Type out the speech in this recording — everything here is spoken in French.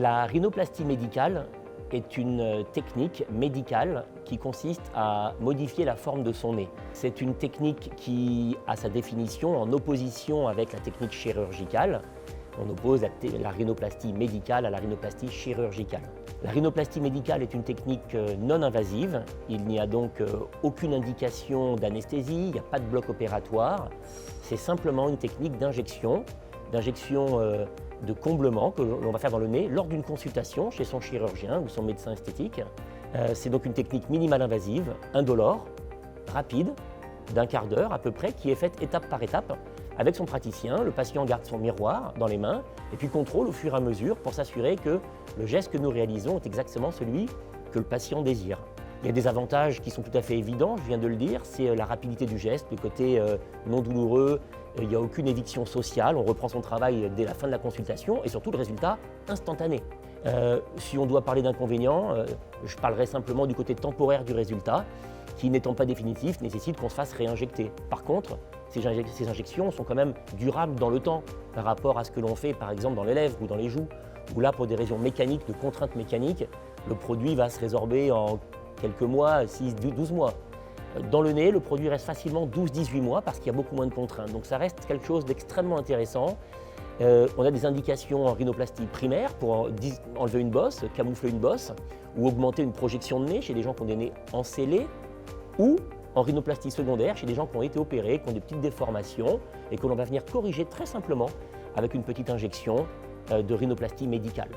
La rhinoplastie médicale est une technique médicale qui consiste à modifier la forme de son nez. C'est une technique qui a sa définition en opposition avec la technique chirurgicale. On oppose la rhinoplastie médicale à la rhinoplastie chirurgicale. La rhinoplastie médicale est une technique non invasive. Il n'y a donc aucune indication d'anesthésie, il n'y a pas de bloc opératoire. C'est simplement une technique d'injection de comblement que l'on va faire dans le nez lors d'une consultation chez son chirurgien ou son médecin esthétique. C'est donc une technique minimale invasive, indolore, rapide, d'un quart d'heure à peu près, qui est faite étape par étape avec son praticien. Le patient garde son miroir dans les mains et puis contrôle au fur et à mesure pour s'assurer que le geste que nous réalisons est exactement celui que le patient désire. Il y a des avantages qui sont tout à fait évidents, je viens de le dire, c'est la rapidité du geste, le côté non douloureux, il n'y a aucune éviction sociale, on reprend son travail dès la fin de la consultation et surtout le résultat instantané. Si on doit parler d'inconvénients, je parlerai simplement du côté temporaire du résultat, qui n'étant pas définitif nécessite qu'on se fasse réinjecter. Par contre, ces injections sont quand même durables dans le temps par rapport à ce que l'on fait par exemple dans les lèvres ou dans les joues, où là pour des raisons mécaniques, de contraintes mécaniques, le produit va se résorber en quelques mois, 6-12 mois. Dans le nez, le produit reste facilement 12-18 mois parce qu'il y a beaucoup moins de contraintes. Donc ça reste quelque chose d'extrêmement intéressant. On a des indications en rhinoplastie primaire pour enlever une bosse, camoufler une bosse, ou augmenter une projection de nez chez des gens qui ont des nez encellés, ou en rhinoplastie secondaire chez des gens qui ont été opérés, qui ont des petites déformations et que l'on va venir corriger très simplement avec une petite injection de rhinoplastie médicale.